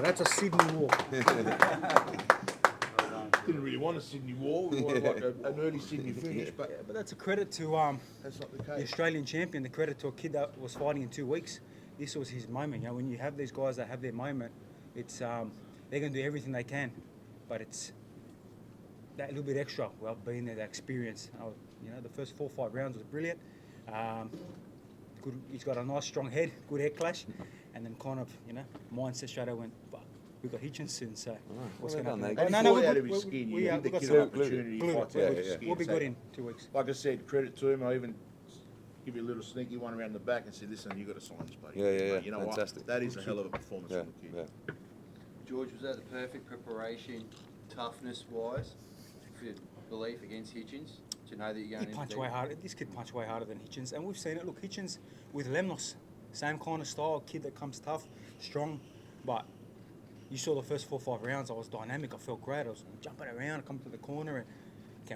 That's a Sydney walk. Didn't really want a Sydney wall. We wanted like an early Sydney finish, but Yeah, but that's a credit to that's not the the case. Australian champion. The credit to a kid that was fighting in 2 weeks. This was his moment. You know, when you have these guys that have their moment, it's they're going to do everything they can, but it's that little bit extra. Well, being there, that experience. You know, the first 4 or 5 rounds was brilliant. Good. He's got a nice strong head, good head clash, and then kind of mindset straight away went, fuck, we've got Hitchinson, so what's going to happen? And he fought out of his skin. You give the kid an opportunity. He fights out of his skin. We'll be good in 2 weeks. Like I said, credit to him. I even give you a little sneaky one around the back and say, listen, you got to sign this, buddy. Yeah. You know Fantastic. what? That is a hell of a performance from the kid. Yeah. George, was that the perfect preparation, toughness-wise, for your belief against Hitchins? To know that you're going He punched way harder. This kid punched way harder than Hitchins, and we've seen it. Look, Hitchins with Lemnos, same kind of style, kid that comes tough, strong, but you saw the first 4 or 5 rounds. I was dynamic. I felt great. I was jumping around. I come to the corner, and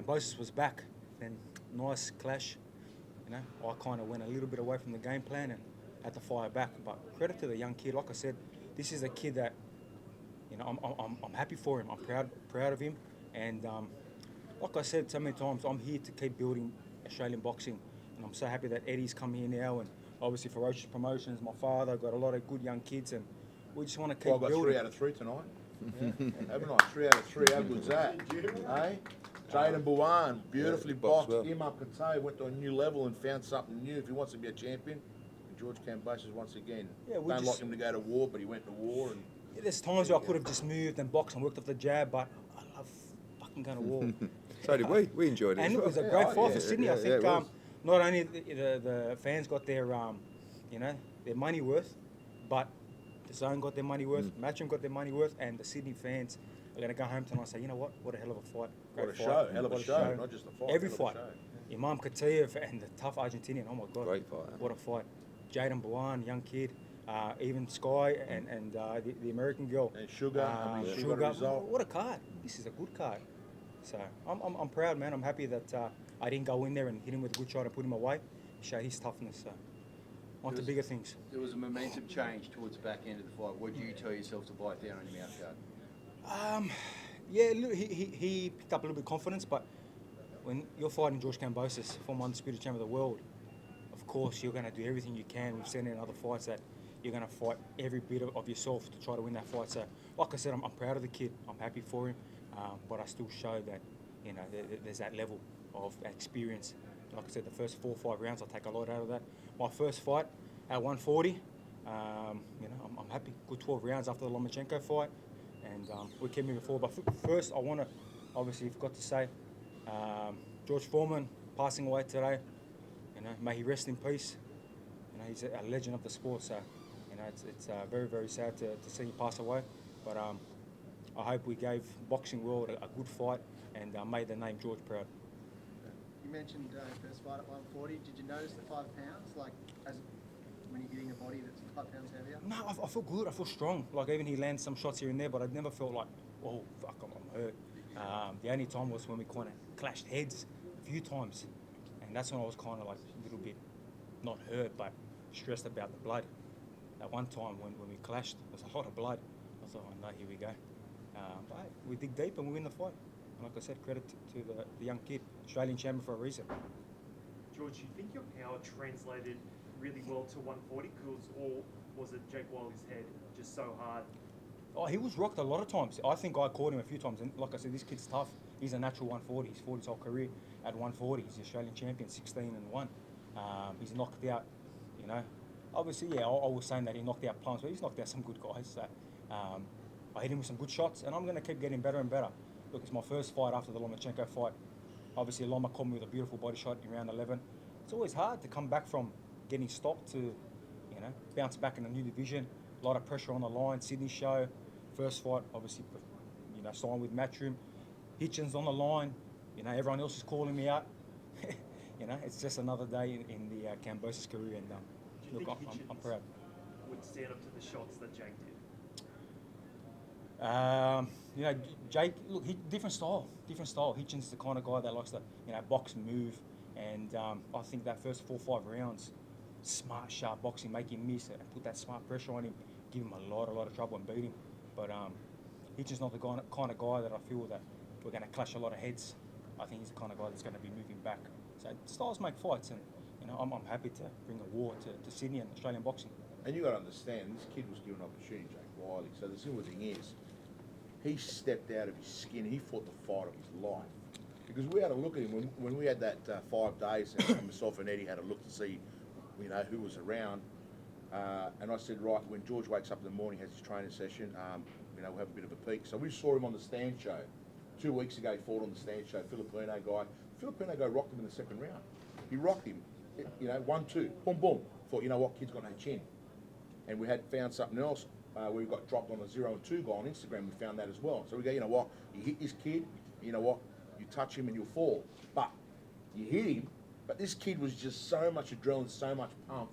Kambosos was back. Then nice clash. You know, I kind of went a little bit away from the game plan and had to fire back. But credit to the young kid. Like I said, this is a kid that, you know, I'm happy for him. I'm proud of him, and like I said so many times, I'm here to keep building Australian boxing, and I'm so happy that Eddie's come here now, and obviously Ferocious Promotions, my father, got a lot of good young kids, and we just want to keep I've got building. 3 out of 3 tonight. Haven't I? 3 out of 3. How good's that? Hey? Jaden Buwan, beautifully boxed, well. him up Kate, went to a new level and found something new. If he wants to be a champion, George Kambosos once again. Yeah, we Don't just- like him to go to war, but he went to war. And There's times where I could have just moved and boxed and worked off the jab, but I love fucking going to war. So did we. We enjoyed it. And as it well. was a great fight for Sydney. I think it was. not only the fans got their their money worth, but the Zone got their money worth, Matchroom got their money worth, and the Sydney fans are going to go home tonight and say, you know what a hell of a fight. what Great a fight. show. Hell of a What show. Not just a fight. Every hell of fight. a show. Imam Katayev and the tough Argentinian. Oh my God. Great fight. What a fight. Jaden Buwan, young kid. Even Sky and the American girl. And Sugar. I mean, she got a Sugar. result. What a card. This is a good card. So I'm proud, man. I'm happy that I didn't go in there and hit him with a good shot and put him away. Showed his toughness. So on to bigger things. There was a momentum change towards the back end of the fight. What did you tell yourself to bite down on your mouth guard? Yeah, look, he picked up a little bit of confidence, but when you're fighting George Kambosos, former undisputed champion of the world, of course you're going to do everything you can. We've seen it in other fights that you're going to fight every bit of yourself to try to win that fight. So, like I said, I'm proud of the kid. I'm happy for him, but I still show that there's that level of experience. Like I said, the first 4 or 5 rounds, I'll take a lot out of that. My first fight at 140, I'm happy. Good 12 rounds after the Lomachenko fight, and we keep moving forward. But first, I want to, obviously, forgot to say, George Foreman passing away today. May he rest in peace. He's a legend of the sport. So, it's very, very sad to see him pass away. But I hope we gave boxing world a good fight and made the name George proud. You mentioned first fight at 140. Did you notice the 5 pounds? Like, when you're hitting a body that's 5 pounds heavier? No, I feel good. I feel strong. Like, even he lands some shots here and there, but I never felt like, oh, fuck, I'm hurt. The only time was when we kind of clashed heads a few times. And that's when I was kind of like a little bit, not hurt, but stressed about the blood. That one time when we clashed, there was a lot of blood. I thought, oh no, here we go. But we dig deep and we win the fight. And like I said, credit to the young kid, Australian champion for a reason. George, do you think your power translated really well to 140, or was it Jake Wiley's head just so hard? Oh, he was rocked a lot of times. I think I caught him a few times. And like I said, this kid's tough. He's a natural 140. He's fought his whole career at 140. He's the Australian champion, 16-1. He's knocked out, Obviously, yeah, I was saying that he knocked out Plums, but he's knocked out some good guys. So I hit him with some good shots, and I'm going to keep getting better and better. Look, it's my first fight after the Lomachenko fight. Obviously, Loma caught me with a beautiful body shot in round 11. It's always hard to come back from getting stopped to, bounce back in a new division. A lot of pressure on the line. Sydney show, first fight, obviously, signed with Matchroom. Hitchins on the line. Everyone else is calling me out. It's just another day in the Kambosos career, and look, I'm proud. Would stand up to the shots that Jake did? Jake, look, different style. Hitchins is the kind of guy that likes to, box and move, and I think that first 4 or 5 rounds, smart, sharp boxing, make him miss and put that smart pressure on him, give him a lot of trouble and beat him. But he's just not the kind of guy that I feel that we're going to clash a lot of heads. I think he's the kind of guy that's going to be moving back. So styles make fights, and I'm happy to bring a war to Sydney and Australian boxing. And you got to understand, this kid was given an opportunity, Jake Wiley. So the simple thing is, he stepped out of his skin. He fought the fight of his life. Because we had a look at him when we had that 5 days, and myself and Eddie had a look to see, who was around. And I said, right, when George wakes up in the morning, has his training session, we'll have a bit of a peek. So we saw him on the stand show. 2 weeks ago, he fought on the stand show, Filipino guy. Filipino guy rocked him in the second round. He rocked him, 1-2, boom, boom. Thought, you know what, kid's got no chin. And we had found something else where we got dropped on a 0-2 guy on Instagram. We found that as well. So we go, you know what, you hit this kid, you know what, you touch him and you'll fall. But you hit him, but this kid was just so much adrenaline, so much pump.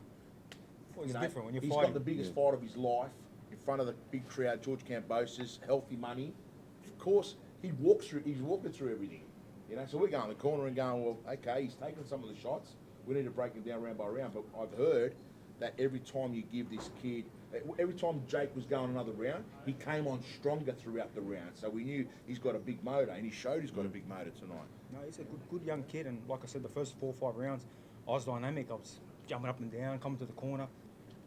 Well, it's different when you're He's fighting. got the biggest fight of his life in front of the big crowd, George Kambosos, healthy money. Of course, he's walking through everything. So we're going in the corner and going, well, okay, he's taking some of the shots. We need to break him down round by round. But I've heard that every time you give this kid, every time Jake was going another round, he came on stronger throughout the round. So we knew he's got a big motor, and he showed he's got a big motor tonight. No, he's a good young kid, and like I said, the first 4 or 5 rounds, I was dynamic. I was jumping up and down, coming to the corner.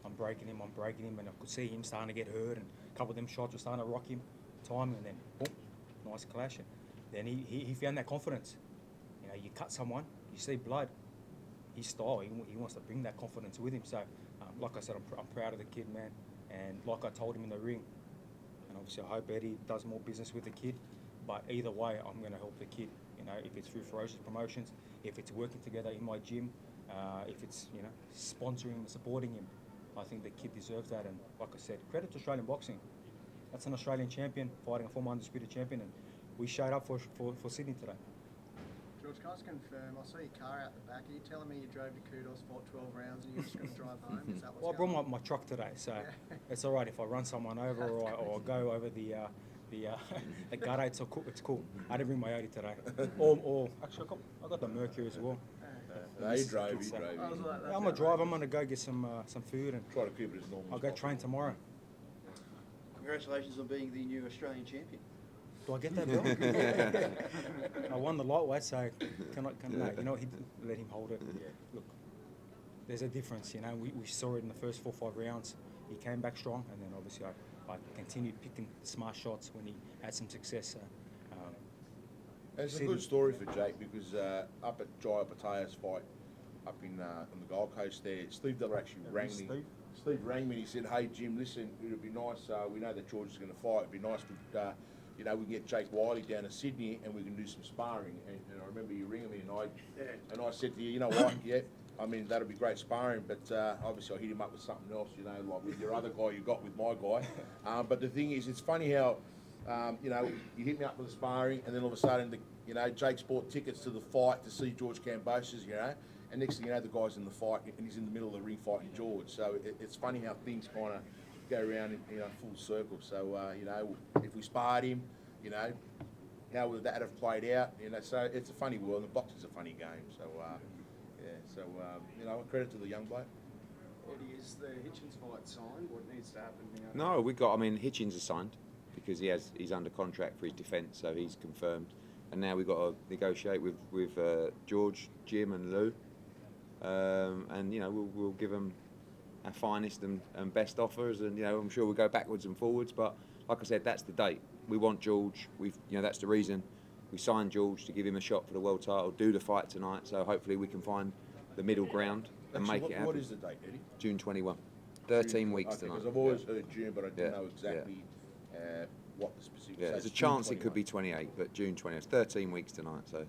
I'm breaking him, and I could see him starting to get hurt, and a couple of them shots were starting to rock him, timing, and then boom, nice clash. And then he found that confidence. You cut someone, you see blood. His style, he wants to bring that confidence with him. So, like I said, I'm proud of the kid, man. And like I told him in the ring, and obviously I hope Eddie does more business with the kid. But either way, I'm going to help the kid. If it's through Ferocious Promotions, if it's working together in my gym, if it's sponsoring and supporting him, I think the kid deserves that. And like I said, credit to Australian boxing. That's an Australian champion fighting a former undisputed champion, and we showed up for Sydney today. George, can I just confirm, I saw your car out the back. Are you telling me you drove to Kudos, fought 12 rounds, and you're just going to drive home? Is that what's Well, I brought my truck today, so it's all right if I run someone over or go over the gutter. It's cool. I didn't bring my Audi today. Or actually, I got the Mercury as well. No, he drove. I was like, Yeah, I'm a driver. I'm going to go get some food, and Try to keep it as normal. I'll as go possible. train tomorrow. Congratulations on being the new Australian champion. Do I get that belt? I won the lightweight, so can I? No, he didn't let him hold it. Look, there's a difference. We saw it in the first 4 or 5 rounds. He came back strong, and then obviously I continued picking smart shots when he had some success. And it's a good story for Jake because up at Jaya Pataya's fight up in on the Gold Coast there, Steve Diller actually rang me. Steve rang me and he said, "Hey Jim, listen, it would be nice. We know that George is going to fight. It'd be nice if we can get Jake Wiley down to Sydney and we can do some sparring." And I remember you ringing me and I said to you, "You know what? Yeah, I mean that'll be great sparring, but obviously I hit him up with something else. Like with your other guy you got with my guy. But the thing is, it's funny how." You hit me up with the sparring, and then all of a sudden, Jake's bought tickets to the fight to see George Kambosos, and next thing you know, the guy's in the fight, and he's in the middle of the ring fighting George. So it's funny how things kind of go around in full circle. So if we sparred him, how would that have played out? So it's a funny world, and boxing's a funny game. So credit to the young bloke. Eddie, is the Hitchens fight signed? What needs to happen now? No, Hitchens is signed because he's under contract for his defence, so he's confirmed. And now we've got to negotiate with George, Jim, and Lou, and we'll give them our finest and best offers. And I'm sure we'll go backwards and forwards, but like I said, that's the date. We want George. That's the reason we signed George, to give him a shot for the world title. Do the fight tonight, so hopefully we can find the middle ground and Actually, make it happen. What is the date, Eddie? June 21. 13 weeks tonight. Because I've always heard June, but I didn't know exactly what the specific. Yeah, there's a chance it could be 28, but June 20. It's 13 weeks tonight, so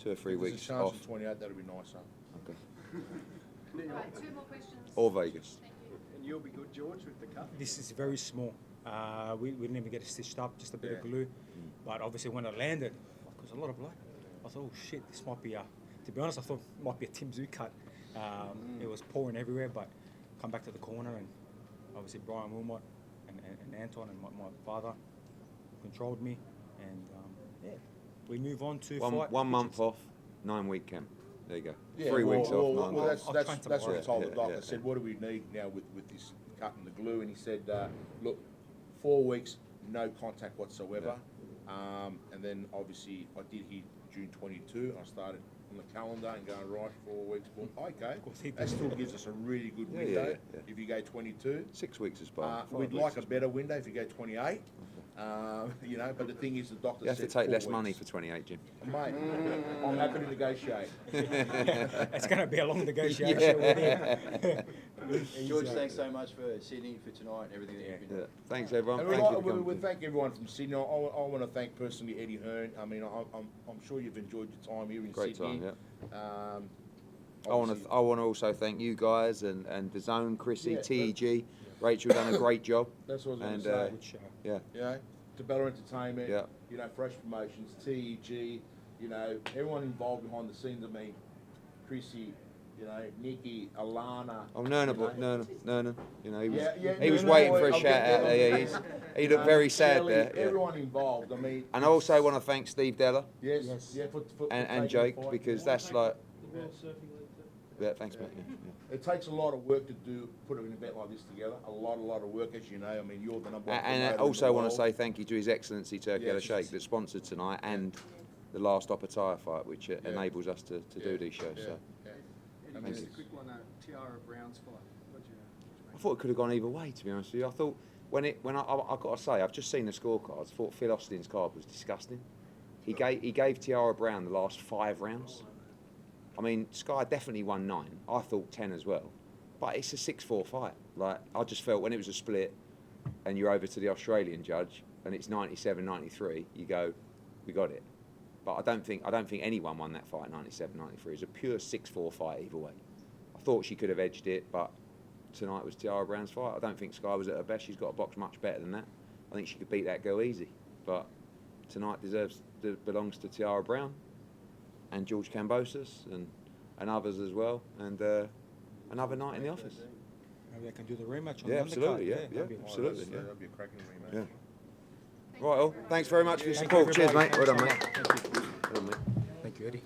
2 or 3 weeks There's a chance off. of 28. That'd be nicer. Okay. Right, 2 more questions. Or Vegas. Thank you. And you'll be good, George, with the cut? This is very small. We didn't even get it stitched up, just a bit of glue. But obviously when it landed, there was a lot of blood. I thought, oh shit, this might be to be honest, I thought it might be a Tim Zoo cut. It was pouring everywhere, but come back to the corner, and obviously Brian Wilmot and Anton and my father controlled me, and we move on to fight. 1 month off, 9-week camp. There you go. Yeah, 3 weeks off, 9 well, months. that's what I told the doctor. Yeah. I said, what do we need now with this cut and the glue? And he said, look, 4 weeks no contact whatsoever. And then obviously I did hit June 22, and I started on the calendar and going right 4 weeks. Well, okay, that still gives us a really good window if you go 22. 6 weeks is fine. We'd like a better window if you go 28. You know, but the thing is, the doctor You have to said take 4 less weeks. money for 28, Jim. Mate, I'm happy to negotiate. It's going to be a long negotiation with him. George, thanks so much for Sydney, for tonight, and everything that you've been doing. Thanks, everyone. And Thank you for coming. we thank everyone from Sydney. I want to thank personally Eddie Hearn. I mean, I'm sure you've enjoyed your time here in Great Sydney. time, yeah. I Obviously- want to also thank you guys and the Zone, Chrissy, Yeah, TEG, Rachel done a great job. That's what I was And going to say. Good show. Yeah, You know, Tabella Entertainment, Yeah. you know, Fresh Promotions, TEG, you know, everyone involved behind the scenes. I mean, Chrissy, you know, Nikki, Alana. oh Nerna, you know. Nerna, you know, he was Yeah, he was Nerna, waiting for a I'll shout get out there, there. Yeah, he looked very sad Shelley, there. Yeah. Everyone involved. I mean, And I also want to thank Steve Della yes, Yes. yeah, for and taking the Jake fight. because that's like. Yeah, thanks, mate. Yeah. It takes a lot of work to put an event like this together. A lot of work, as you know. I mean, you're the number one. And I promoter also in the want to world. say thank you to His Excellency Turkey Yes. Sheikh that sponsored tonight and the last Opataya fight, which enables us to do these shows. Yeah. So Yeah. Eddie, Thank just you. a quick one, Tiara Brown's fight. What do you I thought it could have gone either way, to be honest with you. I thought when I got to say, I've just seen the scorecards. Thought Phil Austin's card was disgusting. He gave Tiara Brown the last 5 rounds. I mean, Sky definitely won 9. I thought 10 as well. But it's a 6-4 fight. Like, I just felt when it was a split and you're over to the Australian judge and it's 97-93, you go, we got it. But I don't think anyone won that fight 97-93. It was a pure 6-4 fight either way. I thought she could have edged it, but tonight was Tiara Brown's fight. I don't think Sky was at her best. She's got a box much better than that. I think she could beat that girl easy. But tonight belongs to Tiara Brown and George Kambosos and others as well. And another night in the office. Maybe they can do the rematch on Yeah, the absolutely, undercard. yeah, that'd be absolutely. awesome. yeah. That'd be a cracking rematch. Yeah. Thank Right, you well, thanks very much for your Thank support. you, Cheers, everybody. mate. Well done, Thanks mate. so much. Thank you. Well done, mate. Thank you, Eddie.